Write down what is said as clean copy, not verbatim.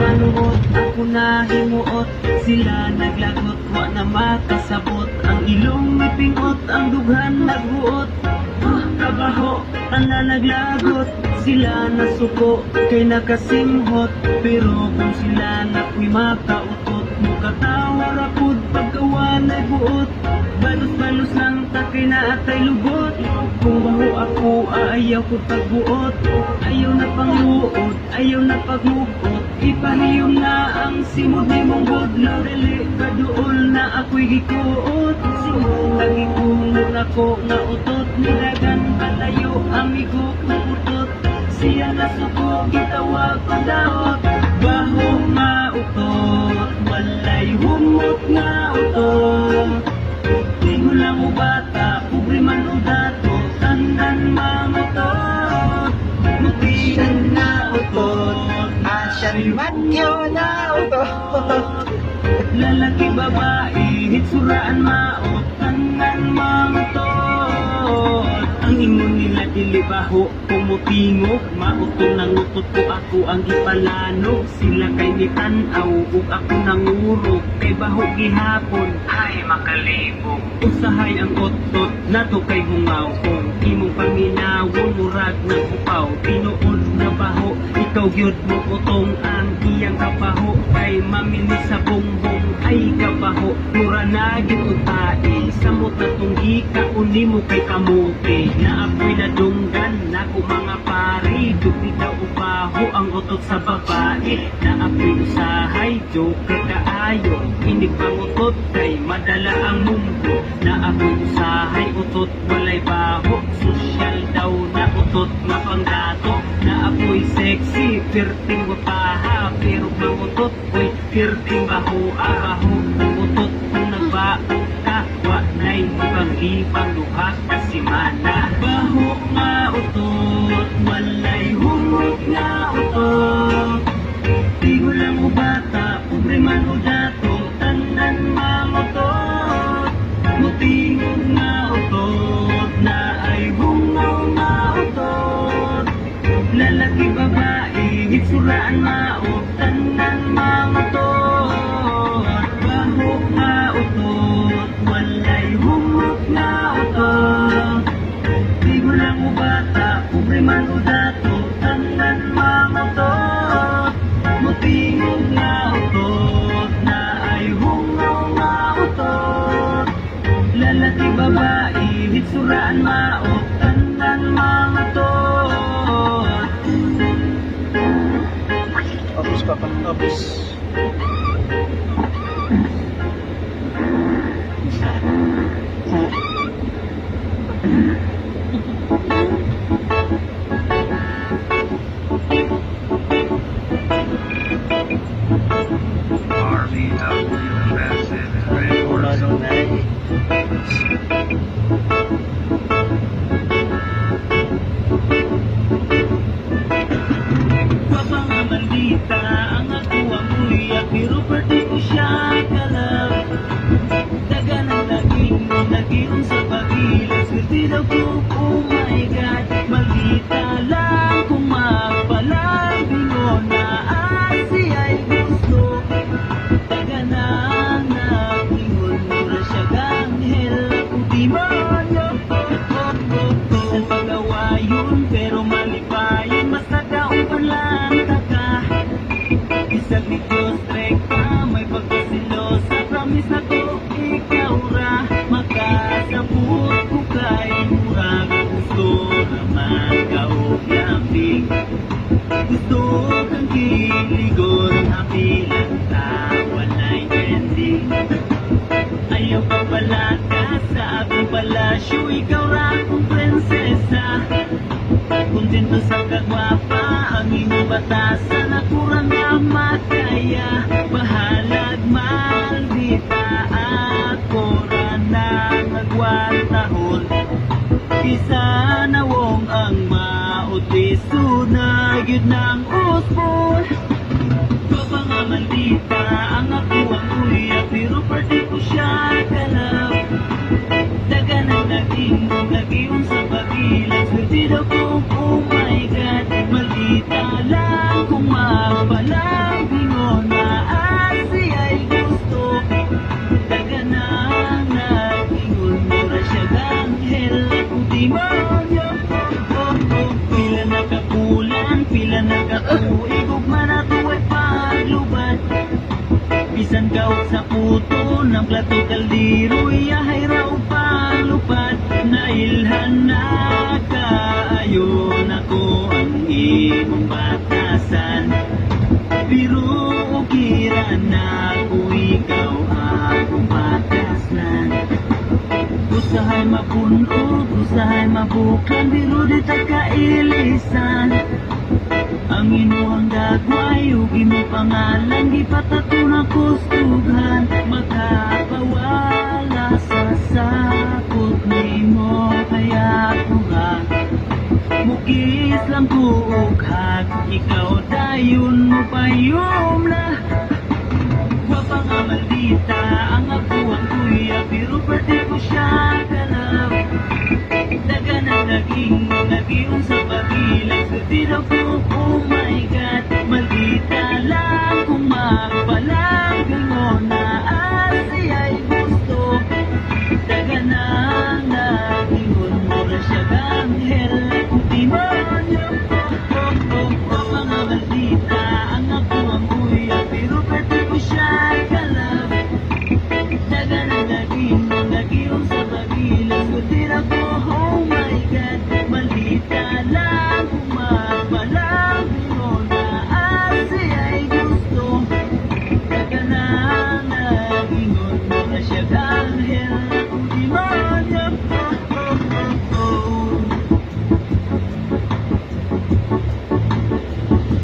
panuot, ako na himuot. Sila naglagot, wa na makasabot. Ang ilong mipingot, ang dughan nagbuot. Kabaho, ana naglagot. Sila nasuko, kay nakasimhot. Pero kung sila nako'y makautot, mukatawa rapod, pagkawa nagbuot. Balos-balos lang takay na atay lugot. Kung baho ako, ayaw ko pagbuot. Ayaw na pangluot, ayaw na pagmugot. Ipahiyom na ang simod ni mong bodlo. Dali ka dool na ako'y gikuot. Simong nagikuhong ako nga utot. Nilagan palayo, amigo kuputot. Siya nasuko, gitawag ko daot. Baho nga utot, walay humot nga utot. Tingo lang o bata, pobre man o dato, tandan mamutot. Mutigan na utot, Asyarimantyo na utot. lalaki babae, hitsuraan maot, tandan mamutot. Ang ingon nila dili baho, kumutingog, mautong nangutot ko ako ang ipalanog. Sila kay nitanaw, ug ako nangurog, kay baho gihapon, ay makalibog. Usahay ang otot, nato kay hungaw, kung imong paminawon, murag ng upaw. Tinuod na baho, ikaw gyud mo utong ang iyang kabaho. Kay mamini sa bongbong, ay kabaho, mura na gyud utae. Samot na tunggi ka, uni mo kay kamuti. Na ako'y nadunggan, nako mga pari. Dupi daw ubaho, ang otot sa babae. Na ako'y usahay, joker kaayo. Inig pangutot, kay madala ang mundo. Na ako'y usahay, utot, walay baho. Social daw na utot, mapanggato. Na ako'y sexy, firting wapaha. Pero pangutot, ko'y firting baho. Baho, utot, kung nagbaon ka, walay ibang-ibang luha kasi mana. Baho nga utot, walay humot nga utot. Tigo lang o bata, pobre man o dato, tanan mamutot. Mutingog nga utot, na ay bungaw nga utot. Lalaki babae, hitsuraan maot, tanan mamutot. Baho nga utot, walay humot nga utot. Tigo lang o bata, pobre man o dato, tanan mamutot. Mutingog nga utot, na ay hungaw nga utot. Lalaki babae, hitsuraan maot, tanan mamutot. Office pa pa, office. RBW Massive Red Wala Horse. nung nai. Papangamaldita ang ako ang kuya, pero pwede ko siya kalab. Daga ng naging sa pagilas. Swerte daw ko, oh my God. Maldita lang kung magpalang bingon na asi ay gusto. Daga na naglingon, mura siya ganghel. Kung di man isang pagawa yun, pero mali pa yun. Mas nagkaupan lang taka. Isang Diyos rekta, may pagkasilosa. Promise na ko, ikaw ra. Makasabot ko kay murag. Gusto naman kauglamping. Gusto kang kiligon. Hapilang tawa na'y ending. Ayaw pa pala ka sa aking palasyo. Ikaw ra kong prinsesa. Kontento sa kagwapa, ang iyong batasan. Ako ra nga makaya. Bahalag maldita, ako ra na nagwantahon. Isa na wong ang mautiso na yun ng usbol. Papangamaldita ang ako ang kuya, pero pwede ko siya kalab. Daga na naging sa pagilan. Swerte daw ko, oh my God. Maldita lang kung magpalang bingon. Bisan gaot sa puto ng plato kaldero, iyahay raw palupad na ilhan na kaayon ako ang imong batasan. Pero ukira na ko ikaw akong batasan. Usahay mapunog, usahay mabuklan, pero di kailisan. Ang inuang dagway, ug imo pangalan, gipatato na kustugan. Makapawala sa sakot nimo, kaya kuhag. Mukis lang kuughag, ikaw dayon mo payom na. Wa pa nga maldita, ang ako ang kuya, pero pati ko siya galaw. Daga na naging sa pagilang, so di daw ko, oh my God, maldita lang.